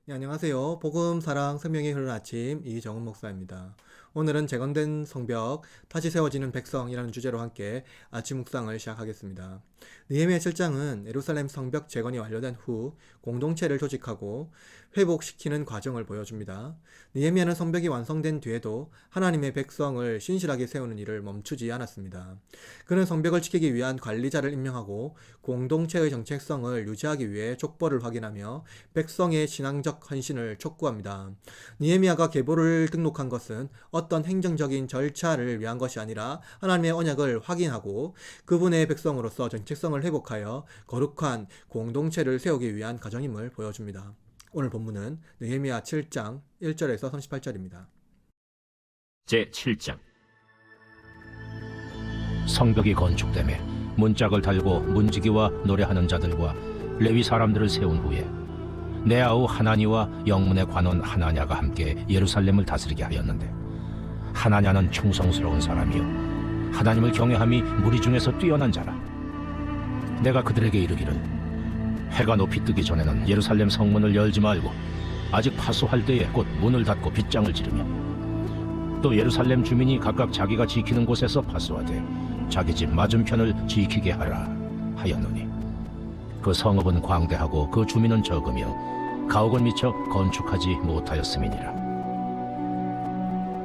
네, 안녕하세요. 복음, 사랑, 생명의 흐르는 아침 이정은 목사입니다. 오늘은 재건된 성벽, 다시 세워지는 백성이라는 주제로 함께 아침 묵상을 시작하겠습니다. 느헤미야 7장은 예루살렘 성벽 재건이 완료된 후 공동체를 조직하고 회복시키는 과정을 보여줍니다. 느헤미야는 성벽이 완성된 뒤에도 하나님의 백성을 신실하게 세우는 일을 멈추지 않았습니다. 그는 성벽을 지키기 위한 관리자를 임명하고 공동체의 정체성을 유지하기 위해 족보를 확인하며 백성의 신앙적 헌신을 촉구합니다. 느헤미야가 계보를 등록한 것은 어떤 행정적인 절차를 위한 것이 아니라 하나님의 언약을 확인하고 그분의 백성으로서 정체성을 회복하여 거룩한 공동체를 세우기 위한 과정임을 보여줍니다. 오늘 본문은 느헤미야 7장 1절에서 38절입니다. 제7장 성벽이 건축되매 문짝을 달고 문지기와 노래하는 자들과 레위 사람들을 세운 후에 내 아우 하나니와 영문의 관원 하나냐가 함께 예루살렘을 다스리게 하였는데, 하나냐는 충성스러운 사람이요 하나님을 경외함이 무리 중에서 뛰어난 자라. 내가 그들에게 이르기를, 해가 높이 뜨기 전에는 예루살렘 성문을 열지 말고 아직 파수할 때에 곧 문을 닫고 빗장을 지르며, 또 예루살렘 주민이 각각 자기가 지키는 곳에서 파수하되 자기 집 맞은편을 지키게 하라 하였노니, 그 성읍은 광대하고 그 주민은 적으며 가옥은 미처 건축하지 못하였음이니라.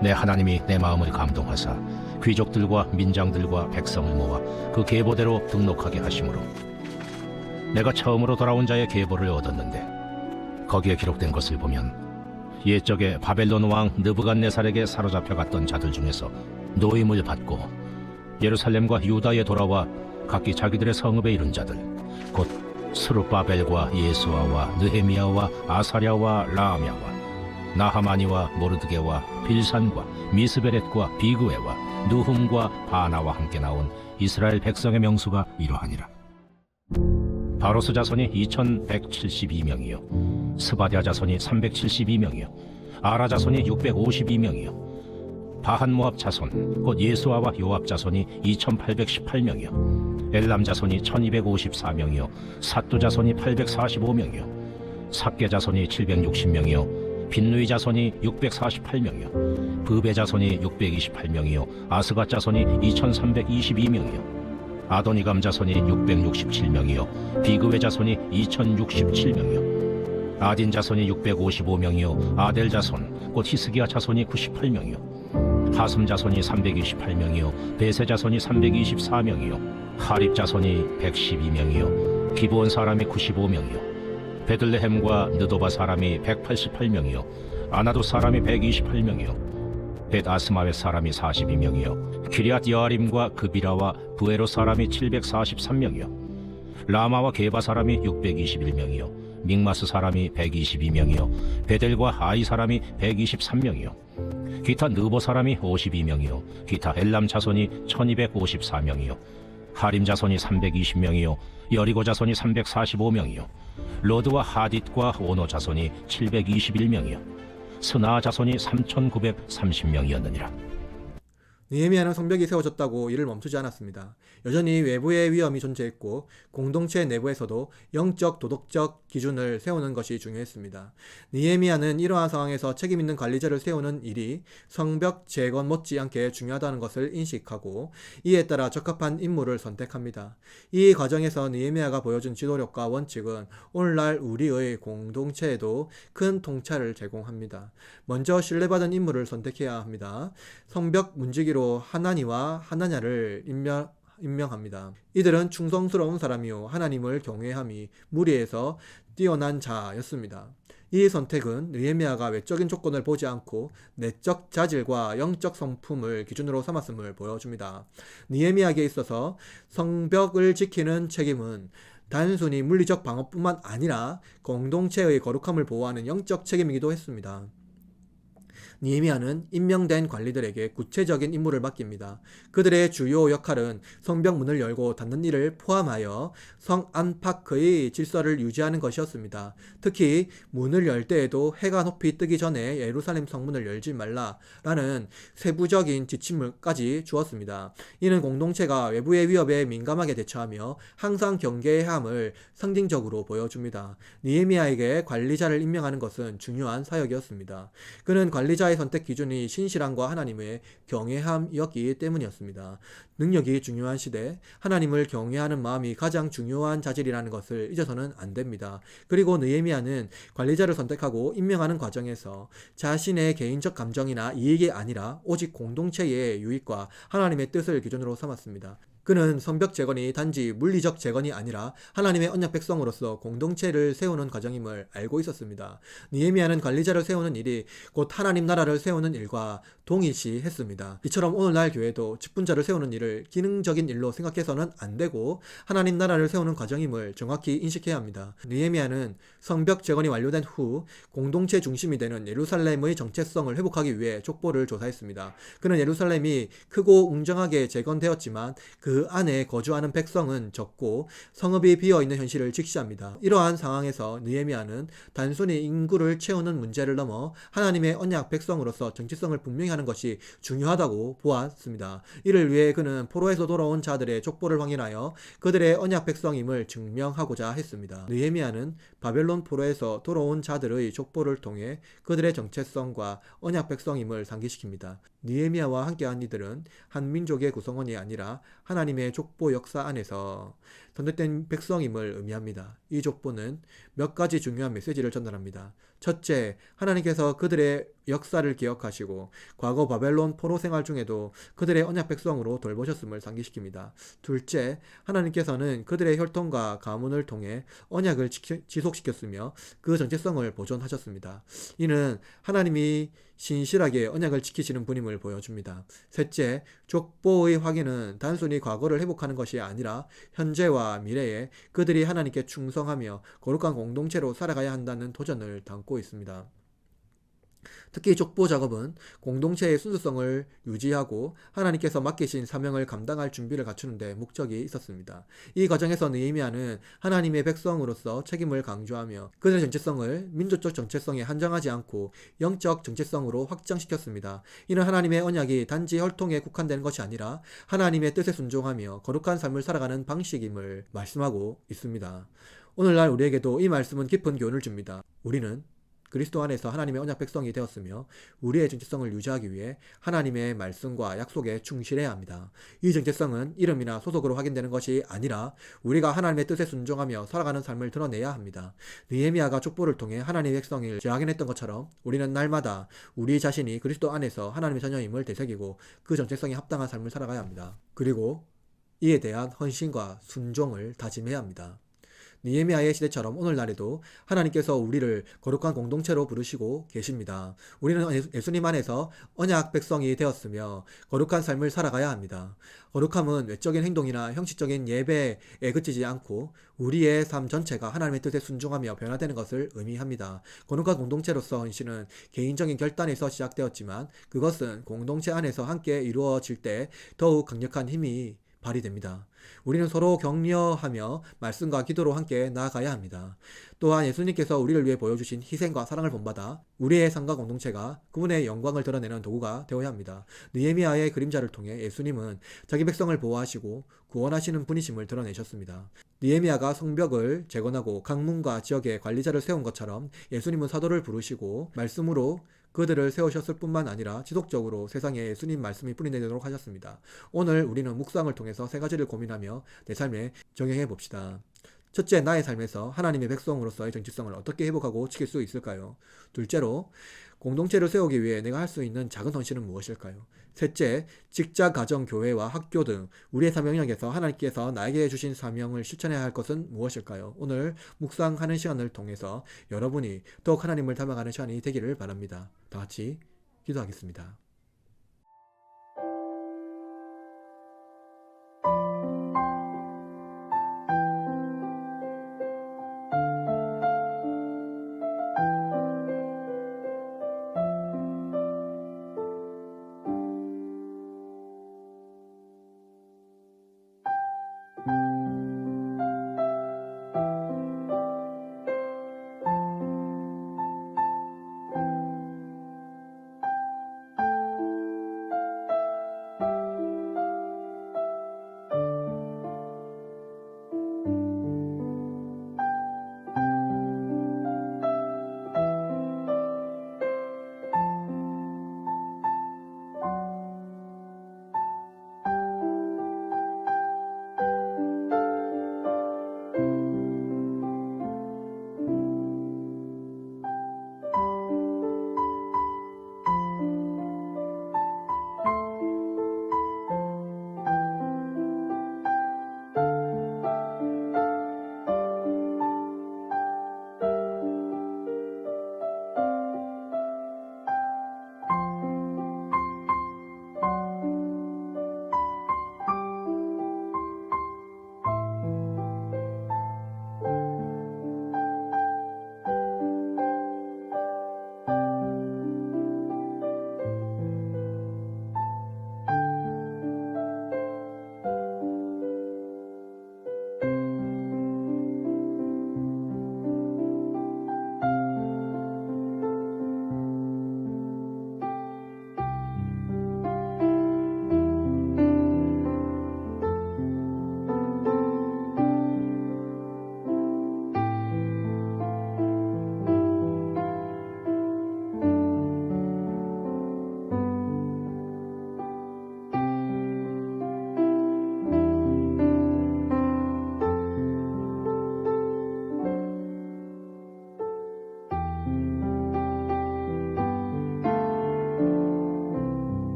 내 하나님이 내 마음을 감동하사 귀족들과 민장들과 백성을 모아 그 계보대로 등록하게 하심으로 내가 처음으로 돌아온 자의 계보를 얻었는데, 거기에 기록된 것을 보면 옛적에 바벨론 왕 느부갓네살에게 사로잡혀 갔던 자들 중에서 노임을 받고 예루살렘과 유다에 돌아와 각기 자기들의 성읍에 이른 자들, 곧 스룹바벨과 예수아와 느헤미야와 아사랴와 라암야와 나하마니와 모르드게와 빌산과 미스베렛과 비그웨와 누훔과 바나와 함께 나온 이스라엘 백성의 명수가 이러하니라. 바로스 자손이 2172명이요 스바랴 자손이 372명이요 아라 자손이 652명이요 바한 모압 자손 곧 예수아와 요압 자손이 2818명이요 엘람 자손이 1254명이요 삿두 자손이 845명이요 삭게 자손이 760명이요 빈누이 자손이 648명이요 브베 자손이 628명이요 아스가 자손이 2322명이요 아도니감 자손이 667명이요 비그웨 자손이 2067명이요 아딘 자손이 655명이요 아델 자손 곧 히스기야 자손이 98명이요 하슴 자손이 328명이요 베세 자손이 324명이요 하립 자손이 112명이요 기브온 사람이 95명이요 베들레헴과 느도바 사람이 188명이요 아나도 사람이 128명이요 벳아스마웻 사람이 42명이요 기리앗 여아림과 그비라와 부에로 사람이 743명이요 라마와 게바 사람이 621명이요 믹마스 사람이 122명이요 베델과 아이 사람이 123명이요 기타 느보 사람이 52명이요 기타 엘람 자손이 1254명이요 하림 자손이 320명이요 여리고 자손이 345명이요 로드와 하딧과 오노 자손이 721명이요 스나 자손이 3930명이었느니라. 느헤미야는 성벽이 세워졌다고 일을 멈추지 않았습니다. 여전히 외부의 위험이 존재했고 공동체 내부에서도 영적 도덕적 기준을 세우는 것이 중요했습니다. 느헤미야는 이러한 상황에서 책임 있는 관리자를 세우는 일이 성벽 재건 못지않게 중요하다는 것을 인식하고 이에 따라 적합한 인물을 선택합니다. 이 과정에서 느헤미야가 보여준 지도력과 원칙은 오늘날 우리의 공동체에도 큰 통찰을 제공합니다. 먼저 신뢰받은 인물을 선택해야 합니다. 성벽 문지기로 하나니와 하나냐를 임명합니다. 이들은 충성스러운 사람이요 하나님을 경외함이 무리에서 뛰어난 자였습니다. 이 선택은 느헤미야가 외적인 조건을 보지 않고 내적 자질과 영적 성품을 기준으로 삼았음을 보여줍니다. 느헤미야에게 있어서 성벽을 지키는 책임은 단순히 물리적 방어뿐만 아니라 공동체의 거룩함을 보호하는 영적 책임이기도 했습니다. 느헤미야는 임명된 관리들에게 구체적인 임무를 맡깁니다. 그들의 주요 역할은 성벽 문을 열고 닫는 일을 포함하여 성 안팎의 질서를 유지하는 것이었습니다. 특히 문을 열 때에도 해가 높이 뜨기 전에 예루살렘 성문을 열지 말라라는 세부적인 지침을까지 주었습니다. 이는 공동체가 외부의 위협에 민감하게 대처하며 항상 경계해야 함을 상징적으로 보여줍니다. 느헤미야에게 관리자를 임명하는 것은 중요한 사역이었습니다. 그는 관리자의 선택 기준이 신실함과 하나님의 경외함이었기 때문이었습니다. 능력이 중요한 시대, 하나님을 경외하는 마음이 가장 중요한 자질이라는 것을 잊어서는 안 됩니다. 그리고 느헤미야는 관리자를 선택하고 임명하는 과정에서 자신의 개인적 감정이나 이익이 아니라 오직 공동체의 유익과 하나님의 뜻을 기준으로 삼았습니다. 그는 성벽 재건이 단지 물리적 재건이 아니라 하나님의 언약 백성으로서 공동체를 세우는 과정임을 알고 있었습니다. 느헤미야는 관리자를 세우는 일이 곧 하나님 나라를 세우는 일과 동일시했습니다. 이처럼 오늘날 교회도 직분자를 세우는 일을 기능적인 일로 생각해서는 안 되고 하나님 나라를 세우는 과정임을 정확히 인식해야 합니다. 느헤미야는 성벽 재건이 완료된 후 공동체 중심이 되는 예루살렘의 정체성을 회복하기 위해 족보를 조사했습니다. 그는 예루살렘이 크고 웅장하게 재건되었지만 그 안에 거주하는 백성은 적고 성읍이 비어있는 현실을 직시합니다. 이러한 상황에서 느헤미야는 단순히 인구를 채우는 문제를 넘어 하나님의 언약 백성으로서 정체성을 분명히 하는 것이 중요하다고 보았습니다. 이를 위해 그는 포로에서 돌아온 자들의 족보를 확인하여 그들의 언약 백성임을 증명하고자 했습니다. 느헤미야는 바벨론 포로에서 돌아온 자들의 족보를 통해 그들의 정체성과 언약 백성임을 상기시킵니다. 느헤미야와 함께한 이들은 한 민족의 구성원이 아니라 하나님의 족보 역사 안에서 선택된 백성임을 의미합니다. 이 족보는 몇 가지 중요한 메시지를 전달합니다. 첫째, 하나님께서 그들의 역사를 기억하시고 과거 바벨론 포로 생활 중에도 그들의 언약 백성으로 돌보셨음을 상기시킵니다. 둘째, 하나님께서는 그들의 혈통과 가문을 통해 언약을 지속시켰으며 그 정체성을 보존하셨습니다. 이는 하나님이 신실하게 언약을 지키시는 분임을 보여줍니다. 셋째, 족보의 확인은 단순히 과거를 회복하는 것이 아니라 현재와 미래에 그들이 하나님께 충성하며 거룩한 공동체로 살아가야 한다는 도전을 담고 있습니다. 특히 족보 작업은 공동체의 순수성을 유지하고 하나님께서 맡기신 사명을 감당할 준비를 갖추는 데 목적이 있었습니다. 이 과정에서 느헤미야는 하나님의 백성으로서 책임을 강조하며 그들의 정체성을 민족적 정체성에 한정하지 않고 영적 정체성으로 확장시켰습니다. 이는 하나님의 언약이 단지 혈통에 국한되는 것이 아니라 하나님의 뜻에 순종하며 거룩한 삶을 살아가는 방식임을 말씀하고 있습니다. 오늘날 우리에게도 이 말씀은 깊은 교훈을 줍니다. 우리는 그리스도 안에서 하나님의 언약 백성이 되었으며 우리의 정체성을 유지하기 위해 하나님의 말씀과 약속에 충실해야 합니다. 이 정체성은 이름이나 소속으로 확인되는 것이 아니라 우리가 하나님의 뜻에 순종하며 살아가는 삶을 드러내야 합니다. 느헤미야가 족보를 통해 하나님의 백성을 재확인했던 것처럼 우리는 날마다 우리 자신이 그리스도 안에서 하나님의 자녀임을 되새기고 그 정체성에 합당한 삶을 살아가야 합니다. 그리고 이에 대한 헌신과 순종을 다짐해야 합니다. 느헤미야의 시대처럼 오늘날에도 하나님께서 우리를 거룩한 공동체로 부르시고 계십니다. 우리는 예수님 안에서 언약 백성이 되었으며 거룩한 삶을 살아가야 합니다. 거룩함은 외적인 행동이나 형식적인 예배에 그치지 않고 우리의 삶 전체가 하나님의 뜻에 순종하며 변화되는 것을 의미합니다. 거룩한 공동체로서 헌신은 개인적인 결단에서 시작되었지만 그것은 공동체 안에서 함께 이루어질 때 더욱 강력한 힘이 발휘됩니다. 우리는 서로 격려하며 말씀과 기도로 함께 나아가야 합니다. 또한 예수님께서 우리를 위해 보여주신 희생과 사랑을 본받아 우리의 삶과 공동체가 그분의 영광을 드러내는 도구가 되어야 합니다. 느헤미야의 그림자를 통해 예수님은 자기 백성을 보호하시고 구원하시는 분이심을 드러내셨습니다. 느헤미야가 성벽을 재건하고 강문과 지역에 관리자를 세운 것처럼 예수님은 사도를 부르시고 말씀으로 그들을 세우셨을 뿐만 아니라 지속적으로 세상에 예수님 말씀이 뿌리내도록 하셨습니다. 오늘 우리는 묵상을 통해서 세 가지를 고민하며 내 삶에 적용해 봅시다. 첫째, 나의 삶에서 하나님의 백성으로서의 정체성을 어떻게 회복하고 지킬 수 있을까요? 둘째로, 공동체를 세우기 위해 내가 할 수 있는 작은 헌신은 무엇일까요? 셋째, 직장, 가정, 교회와 학교 등 우리의 삶 영역에서 하나님께서 나에게 주신 사명을 실천해야 할 것은 무엇일까요? 오늘 묵상하는 시간을 통해서 여러분이 더욱 하나님을 닮아가는 시간이 되기를 바랍니다. 다 같이 기도하겠습니다.